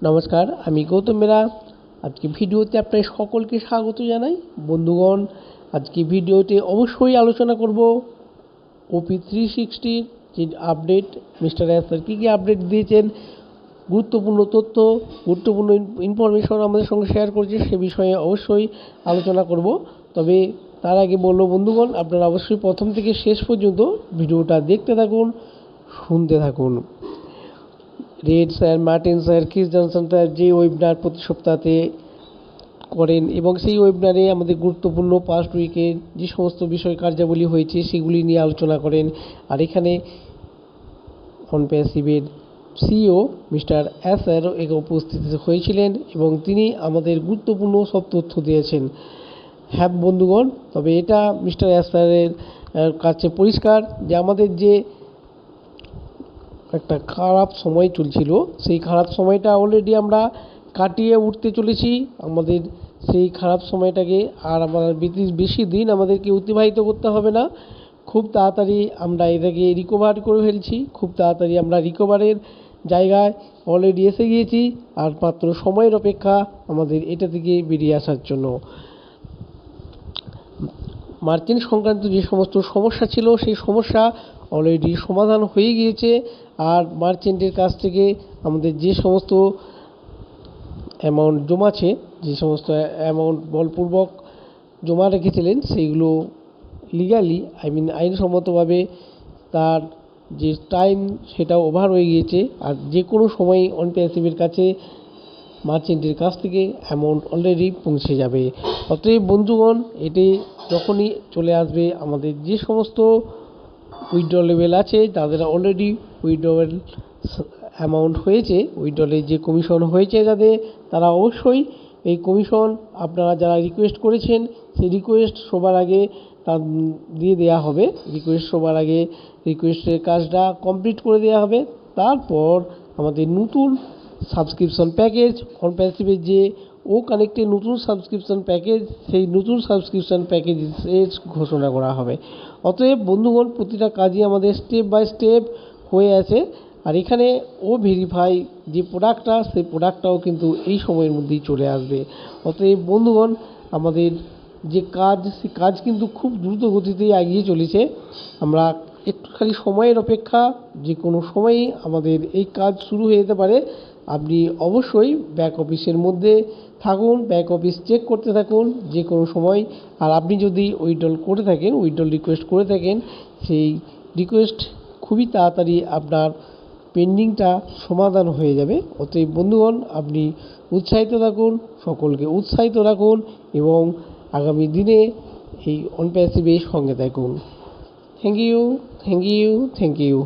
নমস্কার, আমি গৌতম মেরা। আজকে ভিডিওতে আপনাদের সকলকে স্বাগত জানাই। বন্ধুগণ, আজকে ভিডিওতে অবশ্যই আলোচনা করব ওপি 360 যে আপডেট, মিস্টার অ্যাসার কী কী আপডেট দিয়েছেন, গুরুত্বপূর্ণ তথ্য, গুরুত্বপূর্ণ ইনফরমেশন আমাদের সঙ্গে শেয়ার করেছে, সে বিষয়ে অবশ্যই আলোচনা করব। তবে তার আগে বলবো বন্ধুগণ, আপনারা অবশ্যই প্রথম থেকে শেষ পর্যন্ত ভিডিওটা দেখতে থাকুন, শুনতে থাকুন। Red sir, Martin sir, Chris Johnson sir যে ওয়েবিনার প্রতি সপ্তাহে করেন এবং সেই ওয়েবিনারে আমাদের গুরুত্বপূর্ণ পাস্ট উইকের যে সমস্ত বিষয় কার্যাবলী হয়েছে সেগুলি নিয়ে আলোচনা করেন। আর এখানে অনপ্যাসিভের সিইও মিস্টার অ্যাসার উপস্থিত হয়েছিলেন এবং তিনি আমাদের গুরুত্বপূর্ণ সব তথ্য দিয়েছেন। হ্যাঁ বন্ধুগণ, তবে এটা মিস্টার অ্যাসারের কাছে পরিষ্কার যে আমাদের যে একটা খারাপ সময় চলছিল, সেই খারাপ সময়টা অলরেডি আমরা কাটিয়ে উঠতে চলেছি। আমাদের সেই খারাপ সময়টাকে আর আমরা বেশি দিন আমাদেরকে অতিবাহিত করতে হবে না। খুব তাড়াতাড়ি আমরা এটাকে রিকভার করে ফেলছি, খুব তাড়াতাড়ি আমরা রিকভারের জায়গায় অলরেডি এসে গিয়েছি। আর মাত্র সময়ের অপেক্ষা আমাদের এটা থেকে বেরিয়ে আসার জন্য। মার্চেন্ট সংক্রান্ত যে সমস্ত সমস্যা ছিল সেই সমস্যা অলরেডি সমাধান হয়ে গিয়েছে। আর মার্চেন্টের কাছ থেকে আমাদের যে সমস্ত অ্যামাউন্ট জমাছে, যে সমস্ত অ্যামাউন্ট বলপূর্বক জমা রেখেছিলেন, সেইগুলো লিগালি আইনসম্মতভাবে তার যে টাইম সেটা ওভার হয়ে গিয়েছে। আর যে কোনো সময় অনপ্যাসিভের কাছে মার্চেন্টের কাছ থেকে অ্যামাউন্ট অলরেডি পৌঁছে যাবে। অতএব বন্ধুগণ, এটি যখনই চলে আসবে আমাদের যে সমস্ত উইথড্র লেভেল আছে তাদের অলরেডি উইথড্রল অ্যামাউন্ট হয়েছে, উইথড্রলের যে কমিশন হয়েছে যাদের, তারা অবশ্যই এই কমিশন আপনারা যারা রিকোয়েস্ট করেছেন সেই রিকোয়েস্ট সবার আগে তার দিয়ে দেওয়া হবে। রিকোয়েস্ট সবার আগে রিকোয়েস্টের কাজটা কমপ্লিট করে দেওয়া হবে। তারপর আমাদের নতুন সাবস্ক্রিপশন প্যাকেজ, অনপ্যাসিভের যে কানেক্টের নতুন সাবস্ক্রিপশন প্যাকেজ, সেই নতুন সাবস্ক্রিপশন প্যাকেজের ঘোষণা করা হবে। অতএব বন্ধুগণ, প্রতিটা কাজই আমাদের স্টেপ বাই স্টেপ হয়ে আছে। আর এখানে ভেরিফাই যে প্রোডাক্টটা, সেই প্রোডাক্টটাও কিন্তু এই সময়ের মধ্যেই চলে আসবে। অতএব বন্ধুগণ, আমাদের যে কাজ, সেই কাজ কিন্তু খুব দ্রুত গতিতেই এগিয়ে চলেছে। আমরা একটুখানি সময়ের অপেক্ষা, যে কোনো সময়ই আমাদের এই কাজ শুরু হয়ে যেতে পারে। আপনি অবশ্যই ব্যাক অফিসের মধ্যে থাকুন, ব্যাক অফিস চেক করতে থাকুন যে কোনো সময়। আর আপনি যদি উইথড্রল করে থাকেন, উইথড্রল রিকোয়েস্ট করে থাকেন, সেই রিকোয়েস্ট খুবই তাড়াতাড়ি আপনার পেন্ডিংটা সমাধান হয়ে যাবে। অতএব বন্ধুগণ, আপনি উৎসাহিত থাকুন, সকলকে উৎসাহিত রাখুন এবং আগামী দিনে এই অনপ্যাসিভের সঙ্গে থাকুন। Thank you, thank you, thank you.